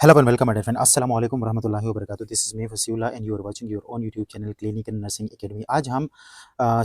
Hello and welcome, my dear friend. Assalamu alaikum warahmatullahi wabarakatuh. This is me Fasiullah and you are watching your own YouTube channel Clinical Nursing Academy. आज हम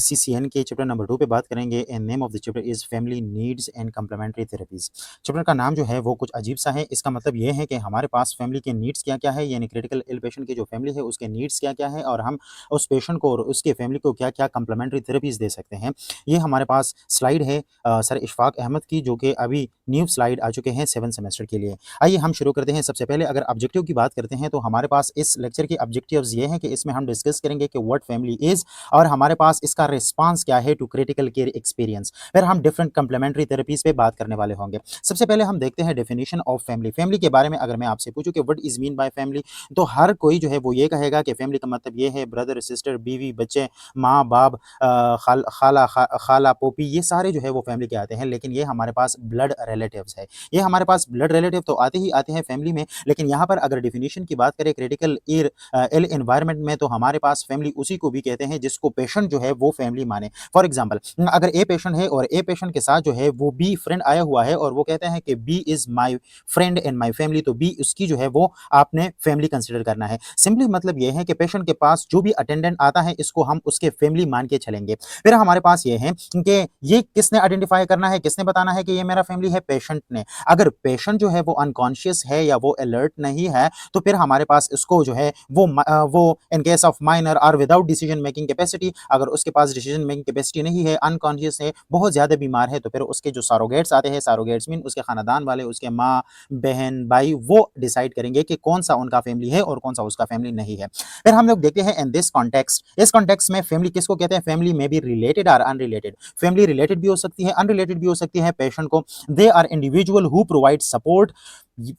CCN के chapter number 2 पे बात करेंगे and name of the chapter is family needs and complementary therapies. Chapter का नाम जो है वो कुछ अजीब सा है। इसका मतलब ये है कि हमारे पास फैमिली के नीड्स क्या-क्या है, यानी क्रिटिकल इल पेशेंट की जो फैमिली है उसके नीड्स क्या-क्या है और हम उस पेशेंट को और उसके फैमिली को क्या-क्या कंप्लीमेंट्री थेरेपीज़ दे सकते हैं। ये हमारे पास स्लाइड है सर इशफाक अहमद की, जो कि अभी न्यू स्लाइड आ चुके हैं 7th सेमेस्टर के लिए। आइए हम शुरू करते हैं। सबसे पहले अगर ऑब्जेक्टिव की बात करते हैं तो हमारे पास इस लेक्चर के ऑब्जेक्टिव्स ये हैं कि इसमें हम डिस्कस करेंगे कि व्हाट फैमिली इज़ और हमारे पास इसका रिस्पांस क्या है टू क्रिटिकल केयर एक्सपीरियंस। फिर हम डिफरेंट कंप्लीमेंट्री थेरेपीज़ पे बात करने वाले होंगे। सबसे पहले हम देखते हैं डेफिनेशन ऑफ फैमिली। फैमिली के बारे में अगर मैं आपसे पूछूं कि what is mean by family, तो हर कोई जो है वो ये कहेगा कि फैमिली का मतलब ये है ब्रदर, सिस्टर, बीवी, बच्चे, माँ, बाप, खाला, पोपी, ये सारे जो है वो फैमिली के आते हैं। लेकिन ये हमारे पास ब्लड रिलेटिव्स है। ये हमारे पास ब्लड रिलेटिव तो आते ही आते हैं फैमिली में, लेकिन यहाँ पर अगर डेफिनेशन की बात करें क्रिटिकल इल एनवायरनमेंट में, तो हमारे पास फैमिली उसी को भी कहते हैं जिसको पेशेंट जो है वो फैमिली माने। फॉर एग्जांपल, अगर ए पेशेंट है और ए पेशेंट के साथ जो है वो बी फ्रेंड आया हुआ है और वो कहते हैं कि B is my friend in my family, तो बी उसकी जो है वो आपने फैमिली कंसिडर करना है। सिंपली मतलब ये है कि पेशेंट के पास जो भी अटेंडेंट आता है इसको हम उसके फैमिली मान के चलेंगे। फिर हमारे पास ये है कि ये किसने आइडेंटिफाई करना है, किसने बताना है कि ये मेरा फैमिली है, पेशेंट ने। अगर पेशेंट जो है वो अनकॉन्शियस है या वो अलर्ट नहीं है, तो फिर हमारे पास इसको जो है वो इन केस ऑफ माइनर और विदाउट डिसीजन मेकिंग कैपेसिटी, अगर उसके पास डिसीजन मेकिंग कैपेसिटी नहीं है, अनकॉन्शियस है, बहुत ज़्यादा बीमार है, तो फिर उसके जो सरोगेट्स आते हैं, सरोगेट्स मीन उसके खानदान वाले, उसके माँ, बहन, भाई, वो डिसाइड करेंगे कि कौन सा उनका फैमिली है और कौन सा उसका फैमिली नहीं है। फिर हम लोग देखते हैं इन दिस कॉन्टेक्स्ट, इस कॉन्टेक्स्ट में फैमिली किसको कहते हैं? फैमिली में भी रिलेटेड और अनरिलेटेड। फैमिली रिलेटेड भी हो सकती है, अनरिलेटेड भी हो सकती है पेशेंट को। They are individual who provide support.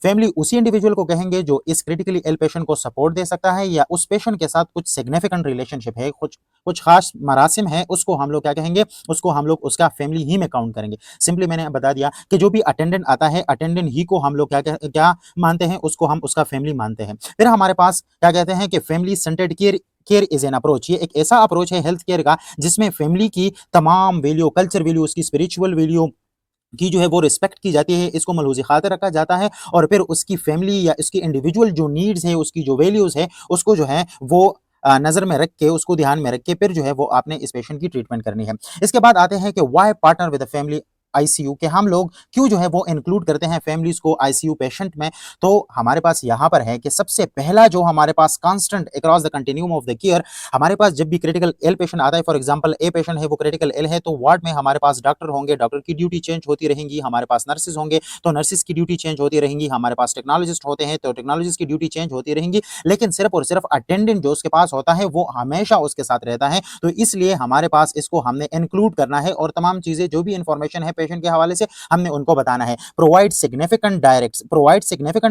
Family उसी इंडिविजुअल को कहेंगे जो इस क्रिटिकली इल पेशेंट को सपोर्ट दे सकता है या उस पेशेंट के साथ कुछ सिग्निफिकेंट रिलेशनशिप है, कुछ कुछ खास मरासिम है, उसको हम लोग क्या कहेंगे? उसको हम लोग उसका फैमिली ही में काउंट करेंगे। सिंपली मैंने बता दिया कि जो भी अटेंडेंट आता है, अटेंडेंट ही को हम लोग क्या मानते हैं? उसको हम उसका फैमिली मानते हैं। फिर हमारे पास क्या कहते हैं कि family centred care care is an approach. ये एक ऐसा अप्रोच है हेल्थ केयर का जिसमें फैमिली की तमाम वैल्यू, कल्चर वैल्यू, उसकी स्पिरिचुअल वैल्यू की जो है वो रिस्पेक्ट की जाती है, इसको मलहूज़ खातिर रखा जाता है और फिर उसकी फैमिली या उसकी इंडिविजुअल जो नीड्स है, उसकी जो वैल्यूज़ है, उसको जो है वो नज़र में रख के, उसको ध्यान में रख के फिर जो है वो आपने इस पेशेंट की ट्रीटमेंट करनी है। इसके बाद आते हैं कि why partner with the family ICU, कि हम लोग क्यों जो है वो इंक्लूड करते हैं फैमिलीज़ को आईसीयू पेशेंट में। तो हमारे पास यहाँ पर है कि सबसे पहला जो हमारे पास constant across the continuum of the care, हमारे पास जब भी क्रिटिकल इल पेशेंट आता है, फॉर एग्जांपल ए पेशेंट है वो क्रिटिकल इल है, तो वार्ड में हमारे पास डॉक्टर होंगे, डॉक्टर की ड्यूटी चेंज होती रहेंगी, हमारे पास नर्सेज होंगे तो नर्सेज की ड्यूटी चेंज होती रहेंगी, हमारे पास टेक्नोलॉजिस्ट होते हैं तो टेक्नोलॉजिस्ट की ड्यूटी चेंज होती रहेंगी, लेकिन सिर्फ और सिर्फ अटेंडेंट जो उसके पास होता है वो हमेशा उसके साथ रहता है। तो इसलिए हमारे पास इसको हमने इंक्लूड करना है और तमाम चीजें जो भी इंफॉर्मेशन है पेशेंट के हवाले से हमने उनको बताना है। Provide significant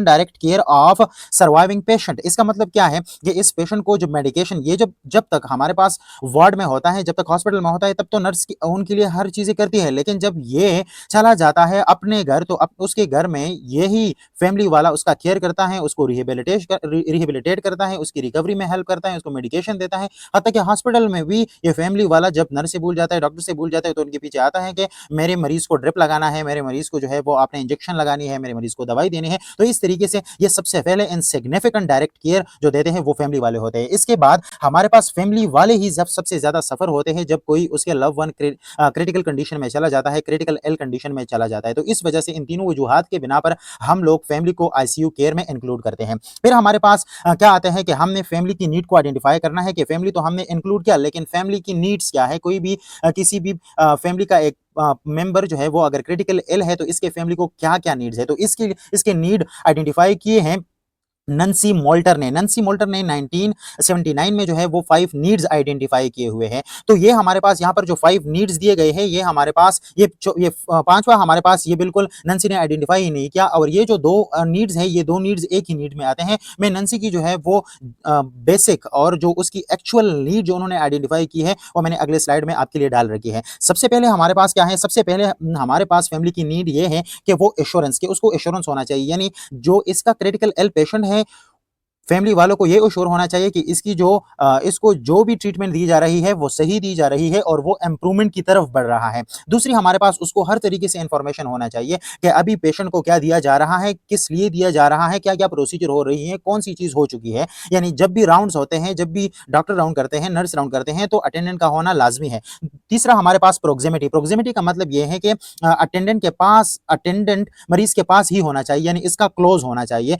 direct care of surviving patient. इसका मतलब क्या है कि इस पेशेंट को जो मेडिकेशन, ये जब जब तक हमारे पास वार्ड में होता है, जब तक हॉस्पिटल में होता है, तब तो नर्स उनके लिए हर चीजें करती है, लेकिन जब ये चला जाता है अपने घर, तो उसके घर में यही फैमिली वाला उसका केयर करता है, उसको रिहेबिलिटेट करता है, उसकी रिकवरी में हेल्प करता है, उसको मेडिकेशन देता है। हत्ता कि हॉस्पिटल में भी ये फैमिली वाला जब नर्स से भूल जाता है, डॉक्टर से भूल जाता है, तो उनके पीछे आता है कि मेरे मरीज को ड्रिप लगाना है, मेरे मरीज को जो है वो आपने इंजेक्शन लगानी है, मेरे मरीज को दवाई देनी है। तो इस तरीके से ये सबसे पहले इनसिग्निफिकेंट डायरेक्ट केयर जो देते हैं वो फैमिली वाले होते हैं। इसके बाद हमारे पास फैमिली वाले ही जब सबसे ज्यादा सफर होते हैं जब कोई उसके लव वन क्रिटिकल कंडीशन में चला जाता है, क्रिटिकल एल कंडीशन में चला जाता है। तो इस वजह से इन तीनों वजूहात के बिना पर हम लोग फैमिली को आईसीयू केयर में इंक्लूड करते हैं। फिर हमारे पास क्या आते हैं कि हमने फैमिली की नीड को आइडेंटिफाई करना है कि फैमिली तो हमने इंक्लूड किया, लेकिन फैमिली की नीड्स क्या है। कोई भी किसी भी फैमिली का एक मेंबर जो है वो अगर क्रिटिकल इल है तो इसके फैमिली को क्या क्या नीड्स है, तो इसके नीड आइडेंटिफाई किए हैं नंसी मोल्टर ने 1979 में जो है वो 5 नीड्स आइडेंटिफाई किए हुए हैं। तो ये हमारे पास यहाँ पर जो 5 नीड्स दिए गए हैं, ये हमारे पास ये पांचवा हमारे पास ये बिल्कुल नंसी ने आइडेंटिफाई ही नहीं किया, और ये जो दो नीड्स हैं, ये दो नीड्स एक ही नीड में आते हैं। मैं नंसी की जो है वो बेसिक और जो उसकी एक्चुअल नीड जो उन्होंने आइडेंटिफाई की है वो मैंने अगले स्लाइड में आपके लिए डाल रखी है। सबसे पहले हमारे पास क्या है, सबसे पहले हमारे पास फैमिली की नीड ये है कि वो एश्योरेंस, कि उसको एश्योरेंस होना चाहिए, यानी जो इसका क्रिटिकल इल पेशेंट है फैमिली वालों को ये अश्योर होना चाहिए कि इसको जो भी ट्रीटमेंट दी जा रही है वो सही दी जा रही है और वो इंप्रूवमेंट की तरफ बढ़ रहा है। दूसरी हमारे पास उसको हर तरीके से इंफॉर्मेशन होना चाहिए कि अभी पेशेंट को क्या दिया जा रहा है, किस लिए दिया जा रहा है, क्या-क्या प्रोसीजर हो रही है, कौन सी चीज़ हो चुकी है। यानी जब भी राउंड्स होते हैं, जब भी डॉक्टर राउंड करते हैं, नर्स राउंड करते हैं तो अटेंडेंट का होना लाज़मी है। तीसरा हमारे पास प्रोक्सिमिटी, प्रोक्सिमिटी का मतलब ये है कि अटेंडेंट मरीज़ के पास ही होना चाहिए, यानी इसका क्लोज़ होना चाहिए।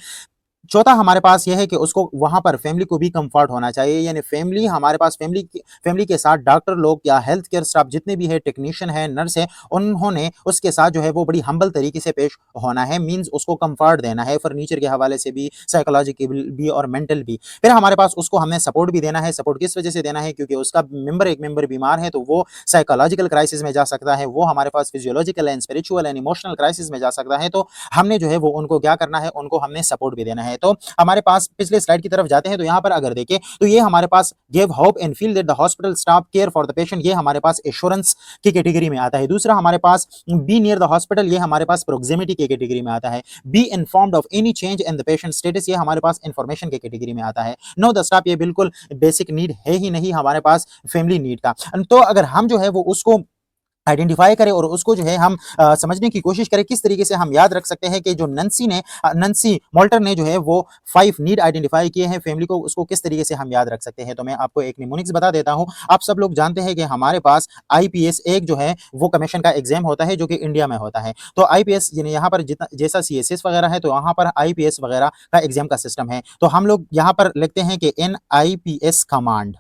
चौथा हमारे पास ये है कि उसको वहाँ पर फैमिली को भी कंफर्ट होना चाहिए, यानी फैमिली हमारे पास फैमिली के साथ डॉक्टर लोग या हेल्थ केयर स्टाफ जितने भी है, टेक्नीशियन है, नर्स है, उन्होंने उसके साथ जो है वो बड़ी हम्बल तरीके से पेश होना है, मीन्स उसको कंफर्ट देना है, फर्नीचर के हवाले से भी, साइकोलॉजिकल भी और मेंटल भी। फिर हमारे पास उसको हमने सपोर्ट भी देना है। सपोर्ट किस वजह से देना है? क्योंकि उसका एक मेंबर बीमार है तो वो साइकोलॉजिकल क्राइसिस में जा सकता है, वो हमारे पास physiological and spiritual and emotional crisis में जा सकता है। तो हमने जो है वो उनको क्या करना है, उनको हमने सपोर्ट भी देना है। तो हमारे पास पिछले स्लाइड की तरफ जाते हैं तो यहाँ पर अगर देखें तो ये हमारे पास give hope and feel that the hospital staff care for the patient, ये हमारे पास एश्योरेंस की कैटेगरी में आता है। दूसरा हमारे पास बी नियर द हॉस्पिटल, ये हमारे पास प्रोक्सिमिटी की कैटेगरी में आता है। Be informed of any change in the patient status, ये हमारे पास इंफॉर्मेशन की कैटेगरी में आता है। नो द स्टाफ, ये बिल्कुल बेसिक नीड है ही नहीं हमारे पास फैमिली नीड का। तो अगर हम जो है वो उसको आइडेंटिफाई करें और उसको जो है हम समझने की कोशिश करें, किस तरीके से हम याद रख सकते हैं कि जो नंसी मोल्टर ने जो है वो 5 नीड आइडेंटिफाई किए हैं फैमिली को, उसको किस तरीके से हम याद रख सकते हैं। तो मैं आपको एक निमोनिक्स बता देता हूं। आप सब लोग जानते हैं कि हमारे पास आईपीएस एक जो है वो कमीशन का एग्जाम होता है जो कि इंडिया में होता है। तो आईपीएस यानी यहाँ पर जितना जैसा सीएसएस वगैरह है तो यहाँ पर आईपीएस वगैरह का एग्जाम का सिस्टम है। तो हम लोग यहाँ पर लिखते हैं कि एन आईपीएस कमांड,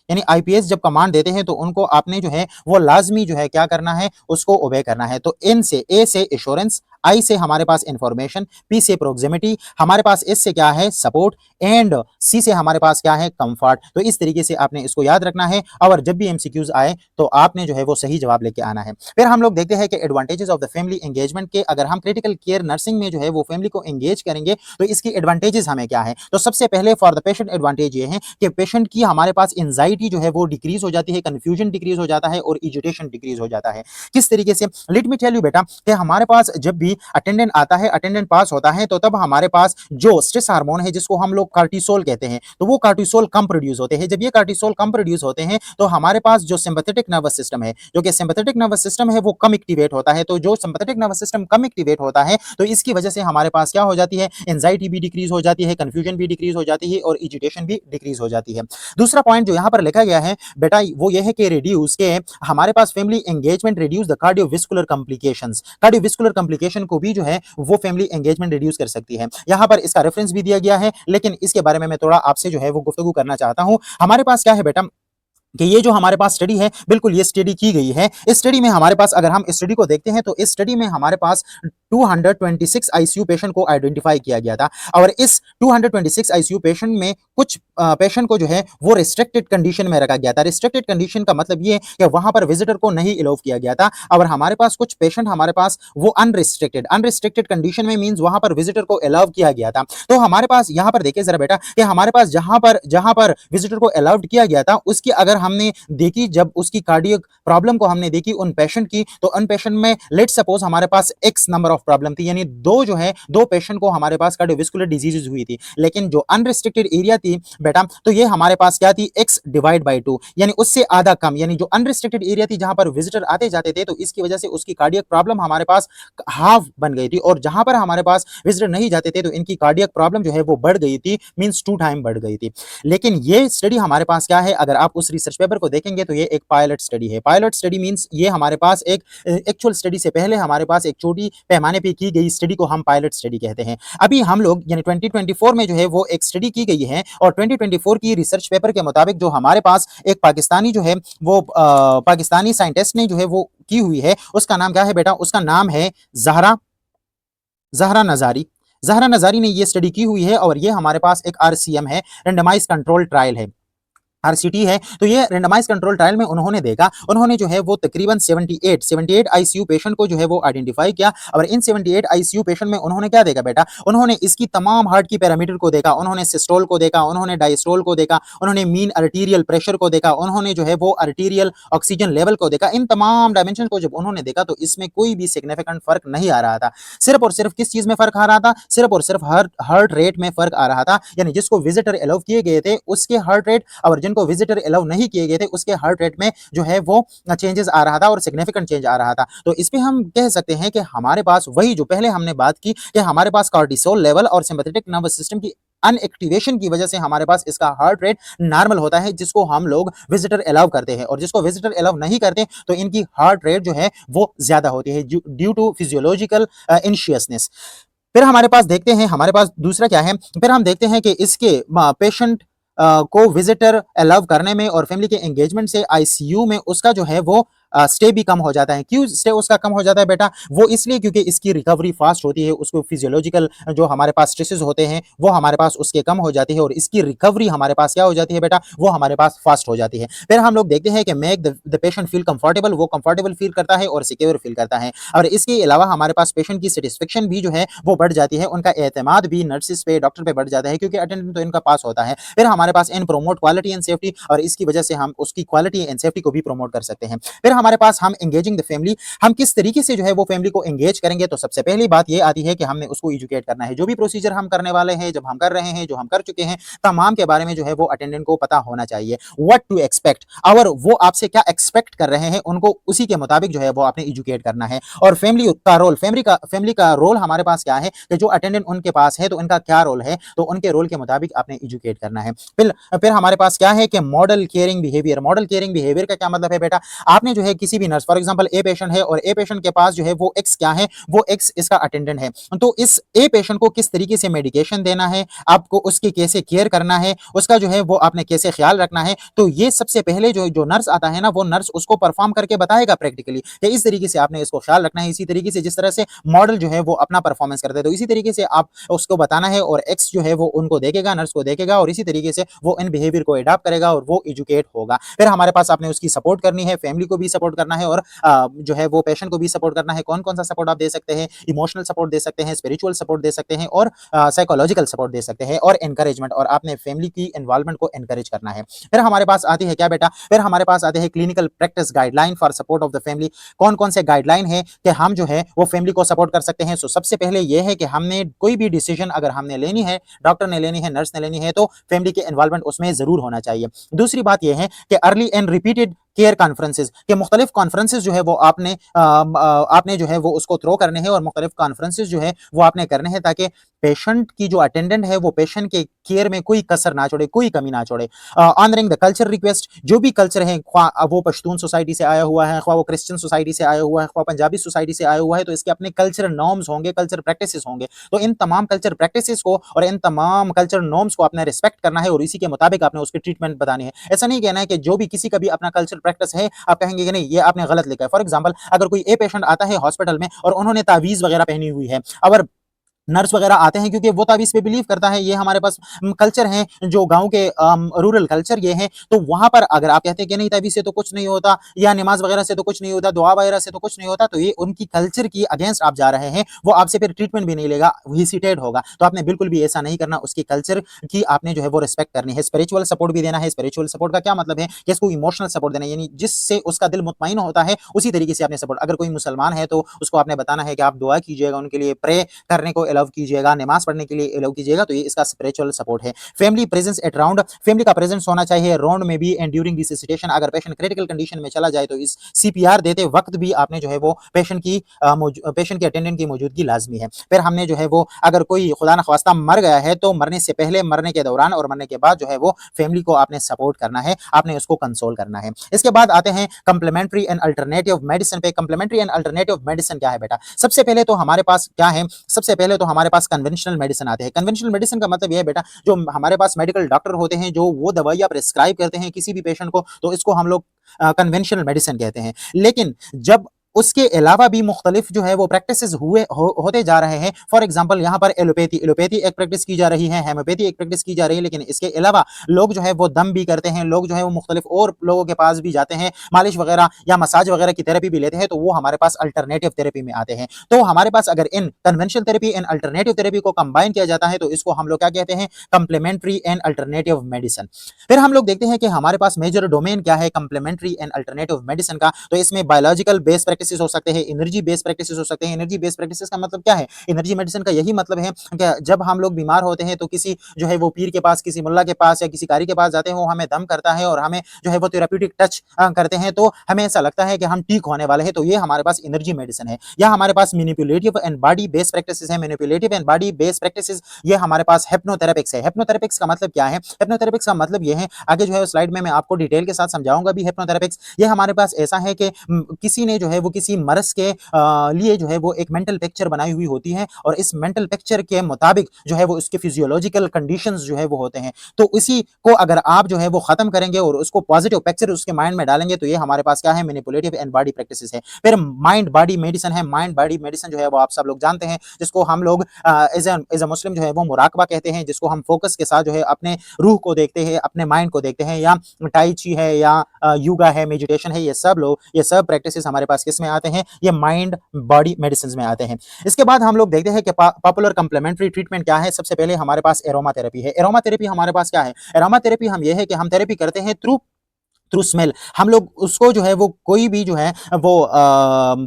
यानी आईपीएस जब कमांड देते हैं तो उनको आपने जो है वो लाजमी जो है क्या करना है, उसको ओबे करना है। तो एन से ए से एश्योरेंस, आई से हमारे पास इंफॉर्मेशन, पी से प्रोक्सिमिटी, हमारे पास एस से क्या है सपोर्ट, एंड सी से हमारे पास क्या है कंफर्ट। तो इस तरीके से आपने इसको याद रखना है और जब भी एमसीक्यूज आए तो आपने जो है वो सही जवाब लेके आना है। फिर हम लोग देखते हैं कि advantages of the family engagement के, अगर हम क्रिटिकल केयर नर्सिंग में जो है वो फैमिली को एंगेज करेंगे तो इसकी एडवांटेजेस हमें क्या है। तो सबसे पहले फॉर द पेशेंट एडवांटेज ये है कि पेशेंट की हमारे पास एंजाइटी जो है वो डिक्रीज हो जाती है, कंफ्यूजन डिक्रीज हो जाता है और एजुटेशन डिक्रीज हो जाता है। किस तरीके से? लेट मी टेल यू बेटा कि हमारे पास जब भी अटेंडेंट आता है, अटेंडेंट पास होता है तो तब हमारे पास जो स्ट्रेस हार्मोन है जिसको हम लोग कार्टिसोल कहते हैं, तो वो कार्टिसोल कम प्रोड्यूस होते हैं। जब ये कार्टिसोल कम प्रोड्यूस होते हैं तो हमारे पास जो सिंपैथेटिक नर्वस सिस्टम है, जो कि सिंपैथेटिक नर्वस सिस्टम है वो कम एक्टिवेट होता है। तो जो सिंपैथेटिक नर्वस सिस्टम कम एक्टिवेट होता है तो इसकी वजह से हमारे पास क्या हो जाती है, एंजाइटी भी डिक्रीज हो जाती है, कंफ्यूजन भी डिक्रीज हो जाती है और एजुटेशन भी डिक्रीज हो जाती है। दूसरा पॉइंट जो यहाँ पर लिखा गया है बेटा वो ये है कि रिड्यूस के हमारे पास family engagement reduce the cardiovascular complications, cardiovascular complication को भी जो है वो फैमिली एंगेजमेंट रिड्यूस कर सकती है। यहाँ पर इसका रेफरेंस भी दिया गया है लेकिन इसके बारे में मैं थोड़ा आपसे जो है वो गुफ्तगू करना चाहता हूँ। हमारे पास क्या है बेटा कि ये जो हमारे पास स्टडी है बिल्कुल ये स्टडी की गई है। इस स्टडी में हमारे पास अगर हम इस स्टडी को देखते हैं तो इस स्टडी में हमारे पास 226 आईसीयू पेशेंट को आइडेंटिफाई किया गया था और इस 226 आईसीयू पेशेंट में कुछ पेशेंट को जो है वो रिस्ट्रिक्टेड कंडीशन में रखा गया था। रिस्ट्रिक्टेड कंडीशन का मतलब ये कि वहां पर विजिटर को नहीं अलाउ किया गया था और हमारे पास कुछ पेशेंट हमारे पास वो अनरिस्ट्रिक्टेड कंडीशन में मींस वहां पर विजिटर को अलाउ किया गया था। तो हमारे पास यहाँ पर देखिए जरा बेटा कि हमारे पास जहां पर विजिटर को अलाउड किया गया था उसकी अगर हमने देखी, जब उसकी कार्डियक प्रॉब्लम को हमने देखी उन पेशेंट की, तो उन पेशेंट में लेट सपोज हमारे पास एक्स नंबर ऑफ प्रॉब्लम थी, यानी दो पेशेंट को हमारे पास कार्डियोवास्कुलर डिजीजेस हुई थी। लेकिन जो अनरिस्ट्रिक्टेड एरिया थी बेटा तो ये हमारे पास क्या थी, एक्स डिवाइड बाई 2, यानी उससे आधा कम। यानी जो अनरिस्ट्रिक्टेड एरिया थी जहां पर विजिटर आते जाते थे तो इसकी वजह से उसकी कार्डियक प्रॉब्लम हमारे पास हाफ बन गई थी और जहां पर हमारे पास विजिटर नहीं जाते थे तो इनकी कार्डियक प्रॉब्लम जो है वो बढ़ गई थी, मींस 2 टाइम बढ़ गई थी। लेकिन ये स्टडी हमारे पास क्या है, अगर आप उस रिसर्च पेपर को देखेंगे तो ये एक पायलट स्टडी है। पायलट स्टडी मींस ये हमारे पास एक एक्चुअल स्टडी से पहले हमारे पास एक छोटी पैमाने पे की गई स्टडी को हम पायलट स्टडी कहते हैं। अभी हम लोग यानी 2024 में जो है वो एक स्टडी की गई है और 2024 की रिसर्च पेपर के मुताबिक जो हमारे पास एक पाकिस्तानी जो है वो पाकिस्तानी साइंटिस्ट ने जो है वो की हुई है, उसका नाम क्या है बेटा, उसका नाम है ज़हरा नज़ारी। ज़हरा नज़ारी ने ये स्टडी की हुई है और ये हमारे पास एक आरसीएम है, रैंडमाइज्ड कंट्रोल ट्रायल है। आरसीटी है, तो ये रैंडमाइज्ड कंट्रोल ट्रायल में उन्होंने देखा, उन्होंने जो है वो तकरीबन 78 आईसीयू पेशेंट को जो है वो आइडेंटिफाई किया और इन 78 आईसीयू पेशेंट में उन्होंने क्या देखा बेटा, उन्होंने इसकी तमाम हार्ट की पैरामीटर को देखा, उन्होंने सिस्टोल को देखा, उन्होंने डायस्टोल को देखा, उन्होंने मीन आर्टीरियल प्रेशर को देखा, उन्होंने जो है वो आर्टीरियल ऑक्सीजन लेवल को देखा। इन तमाम डायमेंशन को जब उन्होंने देखा तो इसमें कोई भी सिग्निफिकेंट फर्क नहीं आ रहा था। सिर्फ और सिर्फ किस चीज में फर्क आ रहा था, सिर्फ और सिर्फ हार्ट रेट में फर्क आ रहा था, यानी जिसको विजिटर अलाउ किए गए थे उसके हार्ट रेट और जिनको विजिटर अलाउ नहीं किए गए थे उसके हार्ट रेट में जो है वो चेंजेस आ रहा था और सिग्निफिकेंट चेंज आ रहा था। तो इस पे हम कह सकते हैं कि हमारे पास वही जो पहले हमने बात की कि हमारे पास कॉर्टिसोल लेवल और सिंपैथेटिक नर्वस सिस्टम की अनएक्टिवेशन की वजह से हमारे पास इसका हार्ट रेट नॉर्मल होता है, जिसको हम लोग विजिटर अलाउ करते हैं, और जिसको विजिटर अलाउ नहीं करते तो इनकी हार्ट रेट जो है वो ज्यादा होती है ड्यू टू फिजियोलॉजिकल इनशियसनेस। फिर हमारे पास देखते हैं, हमारे पास दूसरा क्या है, फिर हम देखते हैं कि इसके पेशेंट को विजिटर अलाउ करने में और फैमिली के एंगेजमेंट से आईसीयू में उसका जो है वो स्टे भी कम हो जाता है। क्यों स्टे उसका कम हो जाता है बेटा, वो इसलिए क्योंकि इसकी रिकवरी फास्ट होती है, उसको फिजियोलॉजिकल जो हमारे पास स्ट्रेसेस होते हैं वो हमारे पास उसके कम हो जाती है और इसकी रिकवरी हमारे पास क्या हो जाती है बेटा, वो हमारे पास फास्ट हो जाती है। फिर हम लोग देखते हैं कि make the patient feel comfortable, वो कंफर्टेबल फील करता है और सिक्योर फील करता है। और इसके अलावा हमारे पास पेशेंट की सेटिस्फेक्शन भी जो है वो बढ़ जाती है, उनका एतमाद भी नर्सिस पे डॉक्टर पे बढ़ जाता है क्योंकि अटेंडेंट तो इनका पास होता है। फिर हमारे पास इन प्रोमोट क्वालिटी एंड सेफ्टी, और इसकी वजह से हम उसकी क्वालिटी एंड सेफ्टी को भी प्रमोट कर सकते हैं। फिर हमारे पास हम एंगेजिंग द फैमिली, हम किस तरीके से जो है वो फैमिली को एंगेज करेंगे, तो सबसे पहली बात ये आती है कि हमने उसको एजुकेट करना है। जो भी प्रोसीजर हम करने वाले हैं, जब हम कर रहे हैं, जो हम कर चुके हैं, तमाम के बारे में जो है वो अटेंडेंट को पता होना चाहिए, व्हाट टू एक्सपेक्ट, और वो आपसे क्या एक्सपेक्ट कर रहे हैं उनको उसी के मुताबिक जो है वो आपने एजुकेट करना है। और फैमिली का रोल, फैमिली का रोल हमारे पास क्या है कि जो अटेंडेंट उनके पास है तो उनका क्या रोल है, तो उनके रोल के मुताबिक आपने एजुकेट करना है। फिर हमारे पास क्या है कि model caring behaviour. Model caring behaviour का क्या मतलब है बेटा, आपने जो है किसी भी nurse, for example a patient है और ए पेशेंट के पास जो है वो एक्स क्या है, वो एक्स इसका अटेंडेंट है, तो इस ए पेशेंट को किस तरीके से मेडिकेशन देना है, आपको उसकी कैसे केयर करना है, उसका जो है वो आपने कैसे ख्याल रखना है, तो ये सबसे पहले जो जो नर्स आता है ना, वो नर्स उसको परफॉर्म करके बताएगा प्रैक्टिकली कि इस तरीके से आपने इसको ख्याल रखना है। इसी तरीके से जिस तरह से मॉडल जो है वो अपना परफॉर्मेंस करते हैं, तो इसी तरीके से आप उसको बताना है और एक्स जो है वो उनको देखेगा, नर्स को देखेगा और इसी तरीके से वो इन बिहेवियर को अडॉप्ट करेगा और वो एजुकेट होगा। फिर हमारे पास आपने उसकी सपोर्ट करनी है, फैमिली को भी सपोर्ट करना है और जो है वो पेशेंट को भी सपोर्ट करना है। कौन कौन सा सपोर्ट आप दे सकते हैं, इमोशनल सपोर्ट दे सकते हैं, स्पिरिचुअल सपोर्ट दे सकते हैं और साइकोलॉजिकल सपोर्ट दे सकते हैं, और एनकरेजमेंट, और आपने फैमिली की इन्वॉल्वमेंट को एनकरेज करना है। फिर हमारे पास आती है क्या बेटा, फिर हमारे पास आते हैं clinical practice guideline for support of the family. कौन कौन से गाइडलाइन है कि हम जो है वो फैमिली को सपोर्ट कर सकते हैं। सो सबसे पहले ये है कि हमने कोई भी डिसीजन अगर हमने लेनी है, डॉक्टर ने लेनी है, नर्स ने लेनी है, तो फैमिली के इन्वॉल्वमेंट उसमें जरूर होना चाहिए। दूसरी बात यह है कि early and repeated care conferences के मुख्तलिफ कॉन्फ्रेंसेज जो है वो आपने जो है वो उसको थ्रो करने हैं और मुख्तलिफ कॉन्फ्रेंसेज जो है वो आपने करने हैं ताकि पेशेंट की जो अटेंडेंट है वो पेशेंट के केयर में कोई कसर ना छोड़े, कोई कमी ना छोड़े। ऑनरिंग द कल्चर रिक्वेस्ट, जो भी कल्चर है, ख्वाह वो पश्तून सोसाइटी से आया हुआ है, ख्वाह वो क्रिश्चियन सोसाइटी से आया हुआ है, ख्वाह पंजाबी सोसाइटी से आया हुआ है, तो इसके अपने कल्चर नॉर्म्स होंगे, कल्चर प्रैक्टिसेस होंगे। तो इन तमाम कल्चर प्रैक्टिसेस को और इन तमाम कल्चर नॉर्म्स को आपने रिस्पेक्ट करना है और इसी के मुताबिक आपने उसकी ट्रीटमेंट बतानी है। ऐसा नहीं कहना है कि जो भी किसी का भी अपना कल्चर प्रैक्टिस है आप कहेंगे कि नहीं ये आपने गलत लिखा है। फॉर एग्जांपल अगर कोई ए पेशेंट आता है हॉस्पिटल में और उन्होंने तावीज वगैरह पहनी हुई है, और नर्स वगैरह आते हैं क्योंकि वो तावीज़ पे बिलीव करता है, ये हमारे पास कल्चर है जो गाँव के रूरल कल्चर ये है, तो वहाँ पर अगर आप कहते हैं कि नहीं तावीज़ से तो कुछ नहीं होता या नमाज़ वगैरह से तो कुछ नहीं होता, दुआ वगैरह से तो कुछ नहीं होता, तो ये उनकी कल्चर की अगेंस्ट आप जा रहे हैं, वो आपसे फिर ट्रीटमेंट भी नहीं लेगा, हेसिटेट होगा। तो आपने बिल्कुल भी ऐसा नहीं करना, उसकी कल्चर की आपने जो है वो रिस्पेक्ट करनी है। स्पिरिचुअल सपोर्ट भी देना है। स्पिरिचुअल सपोर्ट का क्या मतलब है कि इसको इमोशनल सपोर्ट देना है, यानी जिससे उसका दिल मुतमईन होता है उसी तरीके से आपने सपोर्ट। अगर कोई मुसलमान है तो उसको आपने बताना है कि आप दुआ कीजिएगा, उनके लिए प्रे करने को अलाउ कीजिएगा, नमाज पढ़ने के लिए अलाउ कीजिएगा, तो ये इसका स्पिरिचुअल सपोर्ट है। Family presence at round, family का प्रेजेंस होना चाहिए राउंड में भी एंड ड्यूरिंग रिससिटेशन। अगर पेशेंट क्रिटिकल कंडीशन में चला जाए तो इस सीपीआर देते वक्त भी आपने जो है वो पेशेंट की अटेंडेंट की मौजूदगी लाजमी है। फिर हमने जो है वो अगर कोई खुदा न ख्वास्ता मर गया है तो मरने से पहले, मरने के दौरान और मरने के बाद जो है वो फैमिली को आपने सपोर्ट करना है, आपने उसको कंसोल करना है। इसके बाद आते हैं कंप्लीमेंट्री एंड अल्टरनेटिव मेडिसिन पे। कंप्लीमेंट्री एंड अल्टरनेटिव मेडिसिन क्या है बेटा, सबसे पहले तो हमारे पास क्या है, सबसे पहले तो हमारे पास कन्वेंशनल मेडिसिन आते हैं। कन्वेंशनल मेडिसिन का मतलब यह है बेटा, जो हमारे पास मेडिकल डॉक्टर होते हैं जो वो दवाइयां प्रिस्क्राइब करते हैं किसी भी पेशेंट को, तो इसको हम लोग कन्वेंशनल मेडिसिन कहते हैं। लेकिन जब उसके अलावा भी मुख्तलिफ जो है वो प्रैक्टिसेस होते जा रहे हैं। फॉर एग्जाम्पल यहाँ पर एलोपैथी एक प्रैक्टिस की जा रही है, हेमोपैथी एक प्रैक्टिस की जा रही है, लेकिन इसके अलावा लोग जो है वो दम भी करते हैं, लोग जो है वो मुख्तलिफ और लोगों के पास भी जाते हैं, मालिश वगैरह या मसाज वगैरह की थेरेपी भी लेते हैं, तो वो हमारे पास अल्टरनेटिव थेरेपी में आते हैं। तो हमारे पास अगर इन conventional therapy and alternative therapy को कंबाइन किया जाता है तो इसको हम लोग क्या कहते हैं, कंप्लीमेंट्री एंड अल्टरनेटिव मेडिसिन। फिर हम लोग देखते हैं कि हमारे पास मेजर डोमेन क्या है कंप्लीमेंट्री एंड अल्टरनेटिव मेडिसिन का। तो इसमें बायोलॉजिकल बेस्ड प्रैक्टिसेस हो सकते हैं, एनर्जी बेस्ड प्रैक्टिसेस हो सकते हैं। एनर्जी बेस्ड प्रैक्टिसेस का मतलब क्या है? एनर्जी मेडिसिन का यही मतलब है कि जब हम लोग बीमार होते हैं तो किसी जो है वो पीर के पास, किसी मुल्ला के पास या किसी कारी के पास जाते हैं, वो हमें दम करता है और हमें जो है वो थेरेप्यूटिक टच करते हैं, तो हमें ऐसा लगता है कि हम ठीक होने वाले हैं, तो ये हमारे पास एनर्जी मेडिसिन है। या हमारे पास manipulative and body based practices है। Manipulative and body based practices ये हमारे पास हिप्नोथेरेपिक्स है। हिप्नोथेरेपिक्स का मतलब क्या है? हिप्नोथेरेपिक्स का मतलब ये है, आगे जो है स्लाइड में मैं आपको डिटेल के साथ समझाऊंगा भी। हिप्नोथेरेपिक्स ये हमारे पास ऐसा है कि किसी ने जो है वो किसी मर्ज के लिए जो है वो एक मेंटल पिक्चर बनाई हुई होती है और इस मेंटल पिक्चर के मुताबिक जो है वो उसके फिजियोलॉजिकल कंडीशंस जो है वो होते हैं। तो इसी को अगर आप जो है वो खत्म करेंगे और उसको पॉजिटिव पिक्चर उसके माइंड में डालेंगे, तो ये हमारे पास क्या है? मैनिपुलेटिव एंड बॉडी प्रैक्टिसेस है। फिर माइंड बॉडी मेडिसिन है। माइंड बॉडी मेडिसिन जो है वो आप सब लोग जानते हैं, जिसको हम लोग एज ए मुस्लिम जो है वो मुराकबा कहते हैं, जिसको हम फोकस के साथ जो है अपने रूह को देखते हैं, अपने माइंड को देखते हैं। या टाई ची है या योगा है, मेडिटेशन है, ये सब प्रैक्टिसेस हमारे पास किस में आते हैं? ये माइंड बॉडी मेडिसिन में आते हैं। इसके बाद हम लोग देखते हैं कि पॉपुलर कंप्लीमेंट्री ट्रीटमेंट क्या है। सबसे पहले हमारे पास एरोमा थेरेपी है। एरोमा थेरेपी हमारे पास क्या है? एरोमा थेरेपी हम ये है कि हम थेरेपी करते हैं थ्रू थ्रू स्मेल। हम लोग उसको जो है वो कोई भी जो है वो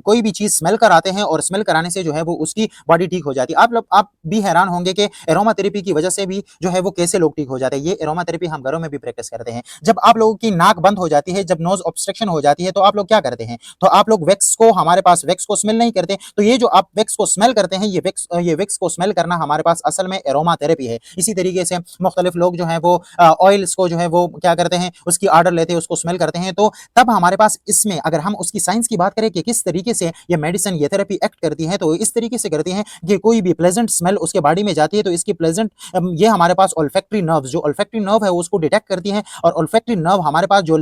कोई भी चीज स्मेल कराते हैं और स्मेल कराने से जो है वो उसकी बॉडी ठीक हो जाती है। आप भी हैरान होंगे कि एरोमा थेरेपी की वजह से भी जो है वो कैसे लोग ठीक हो जाते हैं। ये एरोमा थेरेपी हम घरों में भी प्रैक्टिस करते हैं। जब आप लोगों की नाक बंद हो जाती है, जब नोज ऑब्स्ट्रक्शन हो जाती है, तो आप लोग क्या करते हैं? तो आप लोग वैक्स को, हमारे पास वैक्स को स्मेल नहीं करते, तो ये जो आप वैक्स को स्मेल करते हैं, ये वैक्स को स्मेल करना हमारे पास असल में एरोमा थेरेपी है। इसी तरीके से मुख्तलिफ लोग जो है वो ऑयल्स को जो है वो क्या करते हैं, उसकी ऑर्डर लेते हैं, उसको स्मेल करते हैं। तो तब हमारे पास इसमें अगर हम उसकी साइंस की बात करें कि किस तरीके से ये मेडिसिन, ये थेरेपी एक्ट करती है, तो इस तरीके से करती है कि कोई भी प्लेजेंट स्मेल उसके बॉडी में जाती है तो इसकी प्लेजेंट ये हमारे पास ओल्फैक्टरी नर्व, जो ओल्फैक्टरी नर्व है उसको डिटेक्ट करती है। और ओल्फैक्टरी नर्व हमारे पास जो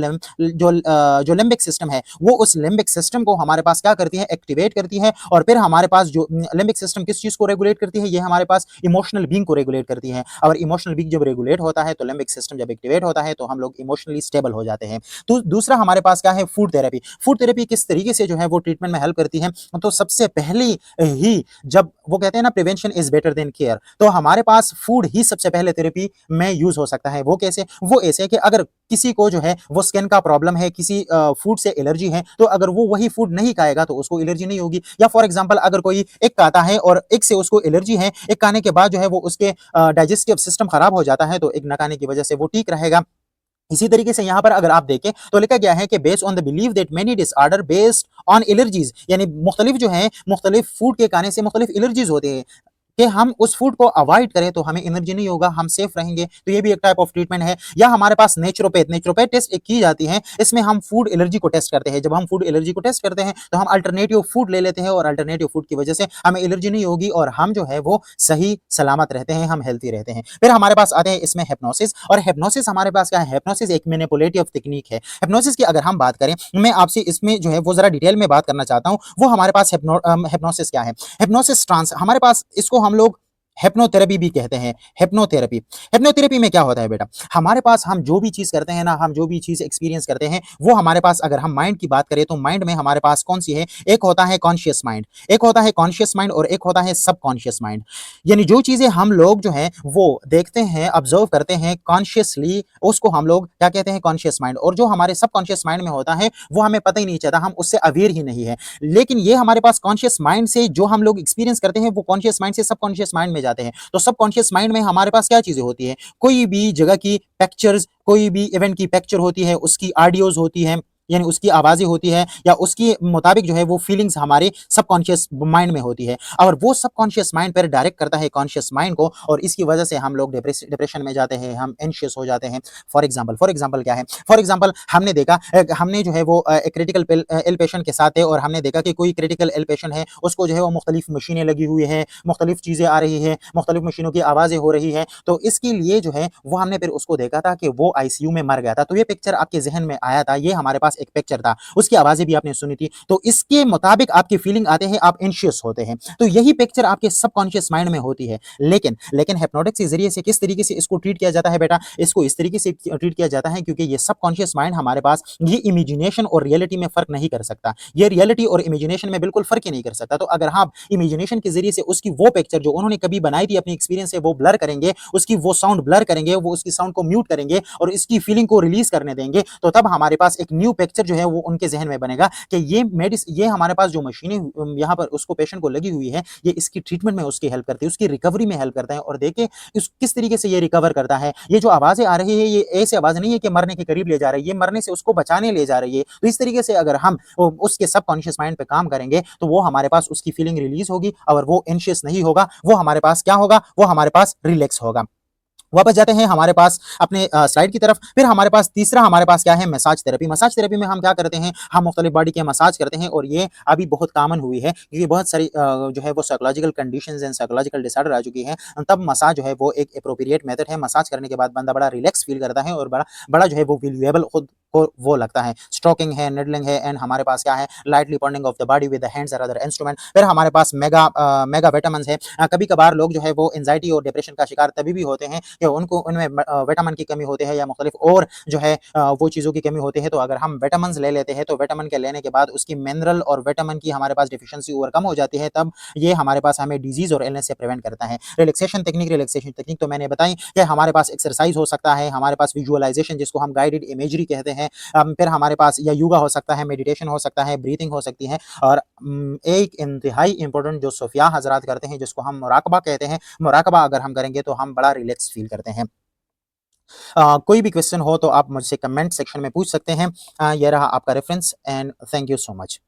लिम्बिक सिस्टम है, वो उस लिम्बिक सिस्टम को हमारे पास क्या करती है? एक्टिवेट करती है। और फिर हमारे पास जो लिम्बिक सिस्टम किस चीज को रेगुलेट करती है? ये हमारे पास इमोशनल बीइंग को रेगुलेट करती है। और इमोशनल बीइंग जब रेगुलेट होता है तो लिम्बिक सिस्टम जब एक्टिवेट होता है तो हम लोग इमोशनली स्टेबल हो जाते हैं। तो दूसरा हमारे पास क्या है? Food therapy. फूड थेरेपी किस तरीके से जो है वो ट्रीटमेंट में हेल्प करती है? तो सबसे पहली ही, जब वो कहते हैं ना prevention is better than care, तो हमारे पास फूड ही सबसे पहले थेरेपी में यूज हो सकता है। वो कैसे? वो ऐसे कि अगर किसी को जो है वो स्किन का प्रॉब्लम है, किसी फूड से एलर्जी है, तो अगर वो वही फूड नहीं खाएगा तो उसको एलर्जी नहीं होगी। या फॉर एग्जांपल अगर कोई एक खाता है और एक से उसको एलर्जी है, एक खाने के बाद जो है वो उसके डाइजेस्टिव सिस्टम खराब हो जाता है, तो एक न खाने की वजह से वो ठीक रहेगा। इसी तरीके से यहाँ पर अगर आप देखें तो लिखा गया है कि based on the believe that many disorder based on allergies, यानी मुख्तलिफ जो है मुख्तलिफ फूड के खाने से मुख्तलिफ एलर्जीज होते हैं, कि हम उस फूड को अवॉइड करें तो हमें एनर्जी नहीं होगा, हम सेफ रहेंगे। तो ये भी एक टाइप ऑफ ट्रीटमेंट है। या हमारे पास नेचुरोपैथ टेस्ट एक की जाती है, इसमें हम फूड एलर्जी को टेस्ट करते हैं। जब हम फूड एलर्जी को टेस्ट करते हैं तो हम अल्टरनेटिव फूड ले लेते हैं और अल्टरनेटिव फूड की वजह से हमें एलर्जी नहीं होगी और हम जो है वो सही सलामत रहते हैं, हम हेल्थी रहते हैं। फिर हमारे पास आते हैं इसमें हिप्नोसिस। और हिप्नोसिस हमारे पास क्या है? हिप्नोसिस एक मैनिपुलेटिव टेक्निक है। हिप्नोसिस की अगर हम बात करें, मैं आपसे इसमें जो है वो जरा डिटेल में बात करना चाहता हूं। वो हमारे पास हिप्नोसिस क्या है? हिप्नोसिस ट्रांस, हमारे पास इसको हम लोग हिप्नोथेरेपी भी कहते हैं। हिप्नोथेरेपी, हिप्नोथेरेपी में क्या होता है बेटा? हमारे पास हम जो भी चीज करते हैं ना, हम जो भी चीज एक्सपीरियंस करते हैं, वो हमारे पास, अगर हम माइंड की बात करें तो माइंड में हमारे पास कौन सी है? एक होता है कॉन्शियस माइंड, एक होता है कॉन्शियस माइंड और एक होता है सबकॉन्शियस माइंड। यानी जो चीजें हम लोग जो है वो देखते हैं, ऑब्जर्व करते हैं कॉन्शियसली, उसको हम लोग क्या कहते हैं? Conscious mind. और जो हमारे सबकॉन्शियस माइंड में होता है वो हमें पता ही नहीं चलता, हम उससे अवेयर ही नहीं है। लेकिन ये हमारे पास कॉन्शियस माइंड से जो हम लोग एक्सपीरियंस करते हैं वो कॉन्शियस माइंड से सबकॉन्शियस माइंड में जाते हैं। तो सबकॉन्शियस माइंड में हमारे पास क्या चीजें होती है? कोई भी जगह की पिक्चर्स, कोई भी इवेंट की पिक्चर होती है, उसकी ऑडियोज होती है, यानी उसकी आवाजें होती है, या उसके मुताबिक जो है वो फीलिंग्स हमारे सबकॉन्शियस माइंड में होती है। और वो सबकॉन्शियस माइंड पर डायरेक्ट करता है कॉन्शियस माइंड को, और इसकी वजह से हम लोग डिप्रेशन में जाते हैं, हम एंशियस हो जाते हैं। फॉर एग्जांपल क्या है? फॉर एग्जांपल हमने देखा, हमने जो है वो एक क्रिटिकल इल पेशेंट के साथ है और हमने देखा कि कोई क्रिटिकल इल पेशेंट है, उसको जो है वो मुख्तलिफ मशीनें लगी हुई है, मुख्तलिफ चीजें आ रही है, मुख्तलिफ मशीनों की आवाजें हो रही है। तो इसके लिए जो है वो हमने फिर उसको देखा था कि वो आईसीयू में मर गया था। तो ये पिक्चर आपके जहन में आया था, ये हमारे पास एक पिक्चर था, उसकी आवाज़ें भी आपने सुनी थी, तो इसके मुताबिक आपकी फीलिंग आते हैं, आप एंग्ज़ियस होते हैं। तो यही पिक्चर आपके सबकॉन्शियस माइंड में होती है। लेकिन हिप्नोटिक्स के ज़रिए से किस तरीके से इसको ट्रीट किया जाता है बेटा, इसको इस तरीके से ट्रीट किया जाता है क्योंकि ये सबकॉन्शियस माइंड हमारे पास ये इमेजिनेशन और रियलिटी में फ़र्क नहीं कर सकता। ये रियलिटी और इमेजिनेशन में बिल्कुल फ़र्क ही नहीं कर सकता। तो अगर हम इमेजिनेशन के ज़रिए से उसकी वो पिक्चर जो उन्होंने कभी बनाई थी अपनी एक्सपीरियंस से वो ब्लर करेंगे, उसकी वो साउंड ब्लर करेंगे, वो उसकी साउंड को म्यूट करेंगे और इसकी फीलिंग को रिलीज़ करने देंगे, तो तब हमारे पास एक न्यू पिक्चर जो है वो उनके ज़हन में बनेगा कि ये हमारे पास जो मशीनें यहाँ पर उसको पेशेंट को लगी हुई है, ये इसकी ट्रीटमेंट में उसकी हेल्प करती है, उसकी रिकवरी में हेल्प करता है और देखिए इस किस तरीके से ये रिकवर करता है। ये जो आवाज़ें आ रही है, ये ऐसी आवाज़ नहीं है कि मरने के करीब ले जा रही है, ये मरने से उसको बचाने ले जा रही है। तो इस तरीके से अगर हम उसके सबकॉन्शियस माइंड पे काम करेंगे, तो वो हमारे पास उसकी फीलिंग रिलीज़ होगी और वो एंग्ज़ियस नहीं होगा, वो हमारे पास क्या होगा, वो हमारे पास रिलैक्स होगा। वापस जाते हैं हमारे पास अपने स्लाइड की तरफ। फिर हमारे पास तीसरा हमारे पास क्या है, मसाज थेरेपी। मसाज थेरेपी में हम क्या करते हैं, हम मुख्तलिफ बॉडी के मसाज करते हैं और ये अभी बहुत कॉमन हुई है क्योंकि बहुत सारी जो है वो psychological conditions and psychological disorder आ चुकी हैं। तब मसाज जो है वो एक एप्रोप्रिएट मेथड है। मसाज करने के बाद बंदा बड़ा रिलैक्स फील करता है और बड़ा बड़ा जो है वो वैल्यूएबल खुद को वो लगता है। स्ट्रोकिंग है, निडलिंग है एंड हमारे पास क्या है, lightly burning of the body with the hands और अदर इंस्ट्रूमेंट। फिर हमारे पास मेगा विटामिन्स है। कभी-कभार लोग जो है वो एंग्जायटी और डिप्रेशन का शिकार तभी भी होते हैं कि उनको उनमें विटामिन की कमी होती है या मुख्तलिफ और जो है वो चीज़ों की कमी होती है। तो अगर हम विटामिन्स ले लेते हैं तो विटामिन के लेने के बाद उसकी मिनरल और विटामिन की हमारे पास डिफिशिएंसी ओवरकम हो जाती है, तब ये हमारे पास हमें डिजीज़ और इलनेस से प्रिवेंट करता है। रिलैक्सेशन टेक्निक तो मैंने बताई कि हमारे पास एक्सरसाइज हो सकता है, हमारे पास विजुअलाइजेशन जिसको हम गाइडेड इमेजरी कहते हैं, फिर हमारे पास या योगा हो सकता है, मेडिटेशन हो सकता है, ब्रीथिंग हो सकती है और एक इंतहाई इंपॉर्टेंट जो सूफिया हज़रात करते हैं जिसको हम मुराकबा कहते हैं, मुराकबा अगर हम करेंगे तो हम बड़ा रिलैक्स फील करते हैं। कोई भी क्वेश्चन हो तो आप मुझसे कमेंट सेक्शन में पूछ सकते हैं। ये रहा आपका reference and thank you so much.